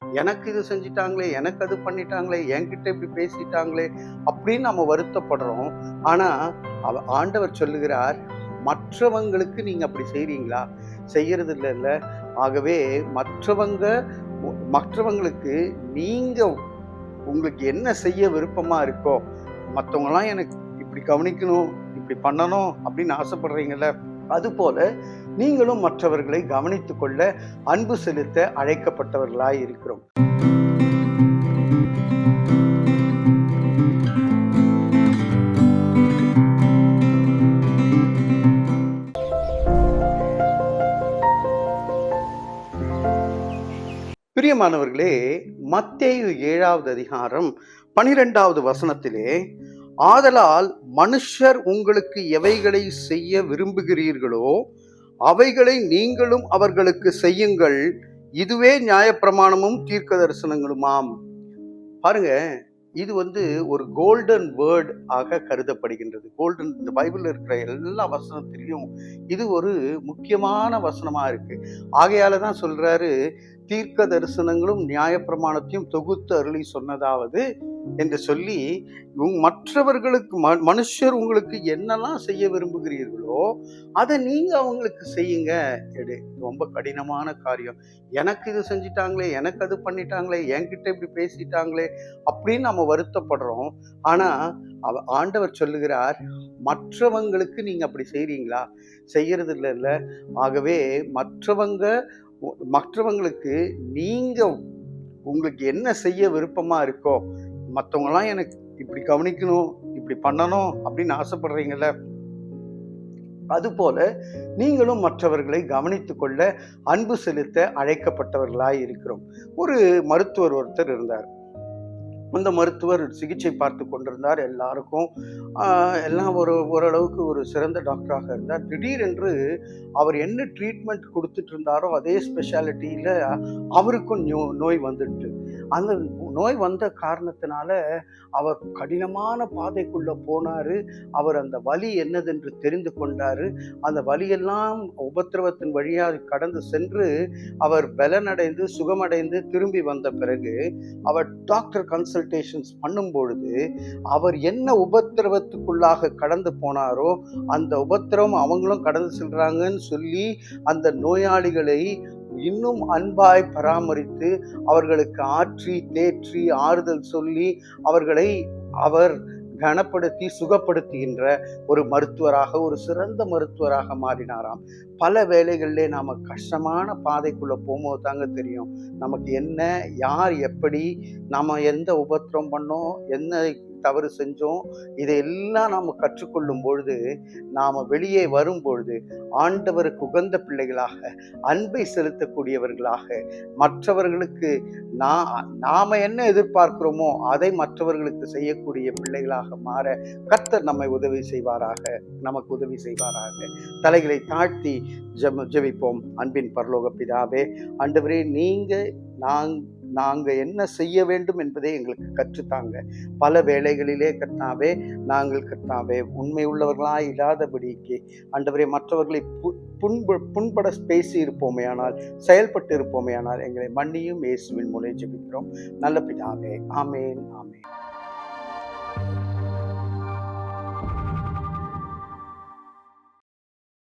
எனக்கு இது செஞ்சிட்டாங்களே, எனக்கு அது பண்ணிட்டாங்களே, என்கிட்ட இப்படி பேசிட்டாங்களே அப்படின்னு நம்ம வருத்தப்படுறோம். ஆனா ஆண்டவர் சொல்லுகிறார், மற்றவங்களுக்கு நீங்க அப்படி செய்றீங்களா? செய்யறது இல்லல்ல. ஆகவே மற்றவங்களுக்கு நீங்க உங்களுக்கு என்ன செய்ய விருப்பமா இருக்கோ, மத்தவங்கலாம் எனக்கு இப்படி கவனிக்கணும், இப்படி பண்ணணும் அப்படின்னு ஆசைப்படுறீங்கல்ல, அதுபோல நீங்களும் மற்றவர்களை கவனித்துக் கொள்ள அன்பு செலுத்த அழைக்கப்பட்டவர்களாய் இருக்கிறோம். பிரியமானவர்களே, மத்தேயு 7வது அதிகாரம் 12வது வசனத்திலே, ஆதலால் மனுஷர் உங்களுக்கு எவைகளை செய்ய விரும்புகிறீர்களோ அவைகளை நீங்களும் அவர்களுக்கு செய்யுங்கள், இதுவே நியாயப்பிரமாணமும் தீர்க்க தரிசனங்களுமாம். பாருங்க, இது ஒரு கோல்டன் வேர்ட் ஆக கருதப்படுகின்றது. கோல்டன், இந்த பைபிள்ல இருக்கிற எல்லா வசனத்திலையும் இது ஒரு முக்கியமான வசனமா இருக்கு. ஆகையால தான் சொல்றாரு, தீர்க்க தரிசனங்களும் நியாயப்பிரமாணத்தையும் தொகுத்து அருளி சொன்னதாவது என்று சொல்லி, மற்றவர்களுக்கு மனுஷர் உங்களுக்கு என்னெல்லாம் செய்ய விரும்புகிறீர்களோ அதை நீங்க அவங்களுக்கு செய்யுங்க. ரொம்ப கடினமான காரியம். எனக்கு இது செஞ்சிட்டாங்களே, எனக்கு அது பண்ணிட்டாங்களே, என்கிட்ட இப்படி பேசிட்டாங்களே அப்படின்னு நம்ம வருத்தப்படுறோம். ஆனா ஆண்டவர் சொல்லுகிறார், மற்றவங்களுக்கு நீங்க அப்படி செய்றீங்களா? செய்யறது இல்லைல்ல. ஆகவே மற்றவங்களுக்கு நீங்க உங்களுக்கு என்ன செய்ய விருப்பமா இருக்கோ, மற்றவங்கலாம் எனக்கு இப்படி கவனிக்கணும், இப்படி பண்ணணும் அப்படின்னு ஆசைப்படுறீங்கல்ல, அதுபோல நீங்களும் மற்றவர்களை கவனித்துக் கொள்ள அன்பு செலுத்த அழைக்கப்பட்டவர்களாய் இருக்கிறோம். ஒரு மருத்துவர் ஒருத்தர் இருந்தார். அந்த மருத்துவர் சிகிச்சை பார்த்து கொண்டிருந்தார். எல்லாருக்கும் எல்லாம் ஓரளவுக்கு ஒரு சிறந்த டாக்டராக இருந்தார். திடீரென்று அவர் என்ன ட்ரீட்மெண்ட் கொடுத்துட்டு இருந்தாரோ அதே ஸ்பெஷாலிட்டியில அவருக்கும் நோய் வந்துட்டு, அந்த நோய் வந்த காரணத்தினால அவர் கடினமான பாதைக்குள்ள போனாரு. அவர் அந்த வலி என்னதென்று தெரிந்து கொண்டாரு. அந்த வலியெல்லாம் உபத்திரவத்தின் வழியாக கடந்து சென்று அவர் பலனடைந்து சுகமடைந்து திரும்பி வந்த பிறகு அவர் டாக்டர் கன்சல்டேஷன்ஸ் பண்ணும் பொழுது, அவர் என்ன உபத்திரவத்துக்குள்ளாக கடந்து போனாரோ அந்த உபத்திரவம் அவங்களும் கடந்து செல்றாங்கன்னு சொல்லி அந்த நோயாளிகளை இன்னும் அன்பாய் பராமரித்து அவர்களுக்கு ஆற்றி தேற்றி ஆறுதல் சொல்லி அவர்களை அவர் கனப்படுத்தி சுகப்படுத்துகின்ற ஒரு மருத்துவராக, ஒரு சிறந்த மருத்துவராக மாறினாராம். பல வேளைகளிலே நாம கஷ்டமான பாதைக்குள்ள போகும்போது தாங்க தெரியும் நமக்கு என்ன, யார் எப்படி, நாம எந்த உபத்திரம் பண்ணோம், என்ன தவறு செஞ்சோம், இதையெல்லாம் நாம் கற்றுக்கொள்ளும் பொழுது, நாம் வெளியே வரும் பொழுது ஆண்டவருக்கு உகந்த பிள்ளைகளாக, அன்பை செலுத்தக்கூடியவர்களாக, மற்றவர்களுக்கு நாம என்ன எதிர்பார்க்கிறோமோ அதை மற்றவர்களுக்கு செய்யக்கூடிய பிள்ளைகளாக மாற கர்த்தர் நமக்கு உதவி செய்வாராக. தலைகளை தாழ்த்தி ஜெபிப்போம். அன்பின் பரலோக பிதாவே, ஆண்டவரே, நாங்க என்ன செய்ய வேண்டும் என்பதை எங்களுக்கு கற்றுத்தாங்க. பல வேளைகளிலே கர்த்தாவே, நாங்கள் கர்த்தாவே உண்மை உள்ளவர்களாய் இல்லாதபடிக்கு ஆண்டவரே மற்றவர்களை புண்பட பேசி இருப்போமே ஆனால், செயல்பட்டு இருப்போமே ஆனால் எங்களை மன்னியும். இயேசுவின் மூலம் ஜெபிக்கிறோம் நல்ல பிதாவே. ஆமேன், ஆமேன்.